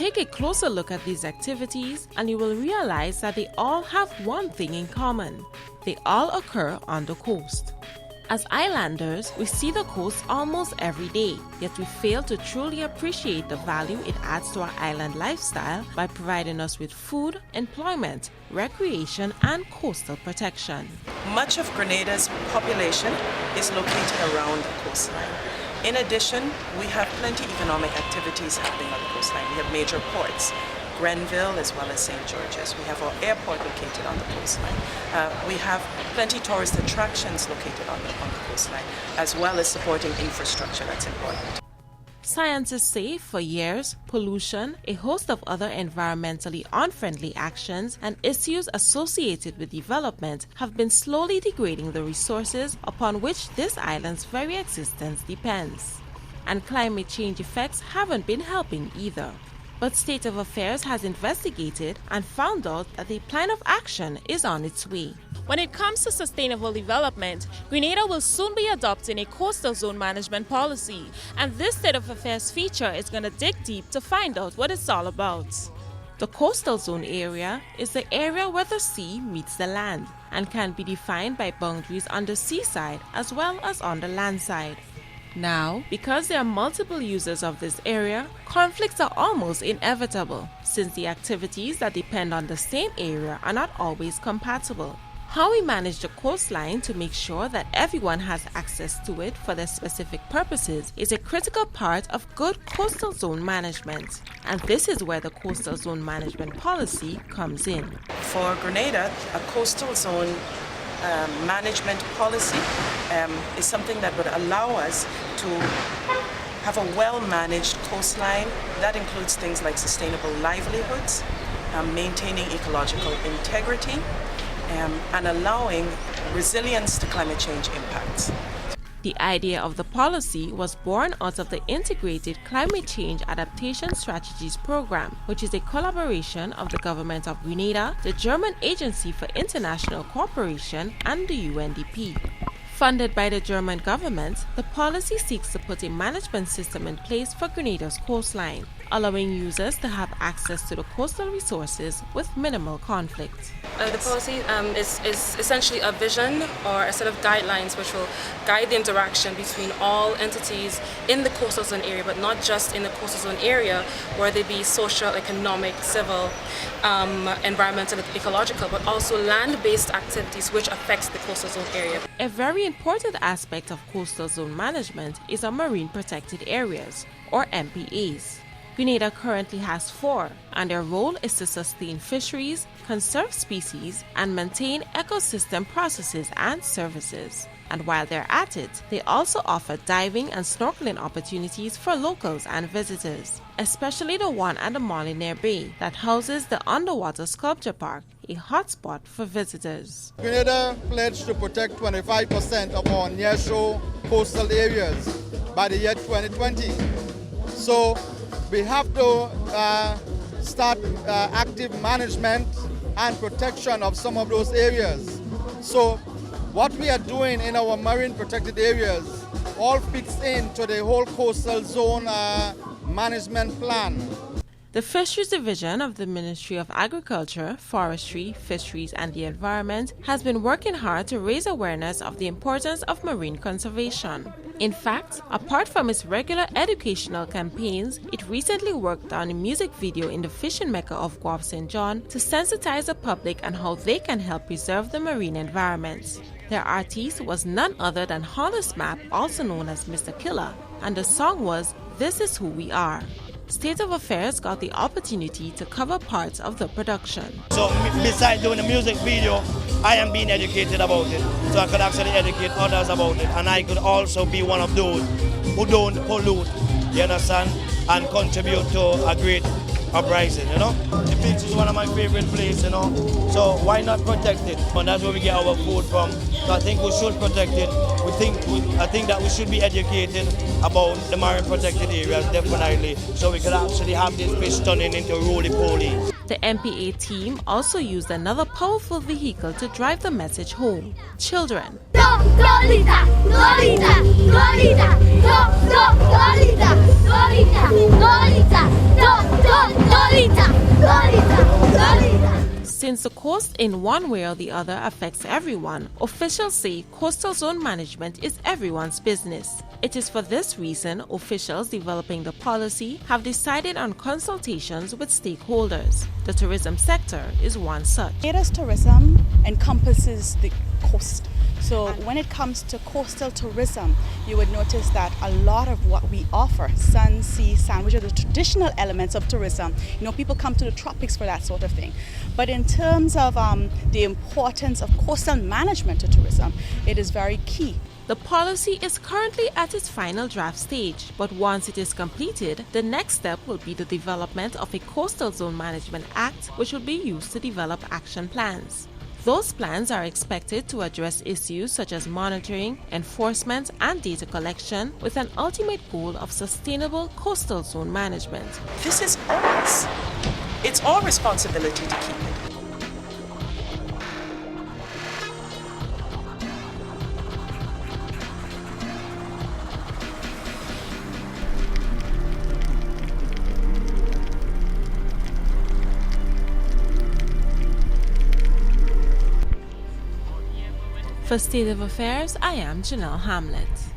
Take a closer look at these activities and you will realize that they all have one thing in common. They all occur on the coast. As islanders, we see the coast almost every day, yet we fail to truly appreciate the value it adds to our island lifestyle by providing us with food, employment, recreation, and coastal protection. Much of Grenada's population is located around the coastline. In addition, we have plenty of economic activities happening on the coastline. We have major ports, Grenville as well as St. George's. We have our airport located on the coastline. We have plenty of tourist attractions located on the coastline, as well as supporting infrastructure that's important. Scientists say for years, pollution, a host of other environmentally unfriendly actions, and issues associated with development have been slowly degrading the resources upon which this island's very existence depends. And climate change effects haven't been helping either. But State of Affairs has investigated and found out that a plan of action is on its way. When it comes to sustainable development, Grenada will soon be adopting a coastal zone management policy, and this State of Affairs feature is going to dig deep to find out what it's all about. The coastal zone area is the area where the sea meets the land and can be defined by boundaries on the seaside as well as on the land side. Now, because there are multiple users of this area, conflicts are almost inevitable, since the activities that depend on the same area are not always compatible. How we manage the coastline to make sure that everyone has access to it for their specific purposes is a critical part of good coastal zone management. And this is where the coastal zone management policy comes in. For Grenada, a coastal zone management policy is something that would allow us to have a well-managed coastline. That includes things like sustainable livelihoods, maintaining ecological integrity, and allowing resilience to climate change impacts. The idea of the policy was born out of the Integrated Climate Change Adaptation Strategies Program, which is a collaboration of the Government of Grenada, the German Agency for International Cooperation, and the UNDP. Funded by the German government, the policy seeks to put a management system in place for Grenada's coastline, allowing users to have access to the coastal resources with minimal conflict. The policy is essentially a vision or a set of guidelines which will guide the interaction between all entities in the coastal zone area, but not just in the coastal zone area, where they be social, economic, civil, environmental, ecological, but also land-based activities which affects the coastal zone area. A very important aspect of coastal zone management is our marine protected areas, or MPAs. Grenada currently has 4, and their role is to sustain fisheries, conserve species, and maintain ecosystem processes and services. And while they're at it, they also offer diving and snorkeling opportunities for locals and visitors, especially the one at the Molinaire Bay that houses the Underwater Sculpture Park, a hotspot for visitors. Grenada pledged to protect 25% of our nearshore coastal areas by the year 2020. So we have to start active management and protection of some of those areas. So what we are doing in our marine protected areas all fits into the whole coastal zone management plan. The Fisheries Division of the Ministry of Agriculture, Forestry, Fisheries and the Environment has been working hard to raise awareness of the importance of marine conservation. In fact, apart from its regular educational campaigns, it recently worked on a music video in the fishing mecca of Guelph St. John to sensitize the public on how they can help preserve the marine environment. Their artist was none other than Hollis Map, also known as Mr. Killer, and the song was "This Is Who We Are." State of Affairs got the opportunity to cover parts of the production. So besides doing the music video, I am being educated about it. So I could actually educate others about it. And I could also be one of those who don't pollute, you understand, and contribute to a great uprising, you know. The beach is one of my favorite places, you know. So why not protect it? And that's where we get our food from. So I think we should protect it. I think that we should be educated about the marine protected areas, definitely, so we could actually have this fish turning into roly-poly. The MPA team also used another powerful vehicle to drive the message home: children. Lolita, Lolita, Lolita, Lolita, Lolita, Lolita, Lolita, coast in one way or the other affects everyone, officials say coastal zone management is everyone's business. It is for this reason officials developing the policy have decided on consultations with stakeholders. The tourism sector is one such. Grenada's tourism encompasses the coast. So when it comes to coastal tourism, you would notice that a lot of what we offer, sun, sea, sand, which are the traditional elements of tourism, people come to the tropics for that sort of thing. But in terms of the importance of coastal management to tourism, it is very key. The policy is currently at its final draft stage, but once it is completed, the next step will be the development of a Coastal Zone Management Act, which will be used to develop action plans. Those plans are expected to address issues such as monitoring, enforcement, and data collection, with an ultimate goal of sustainable coastal zone management. This is ours. It's our responsibility to keep it. For State of Affairs, I am Janelle Hamlet.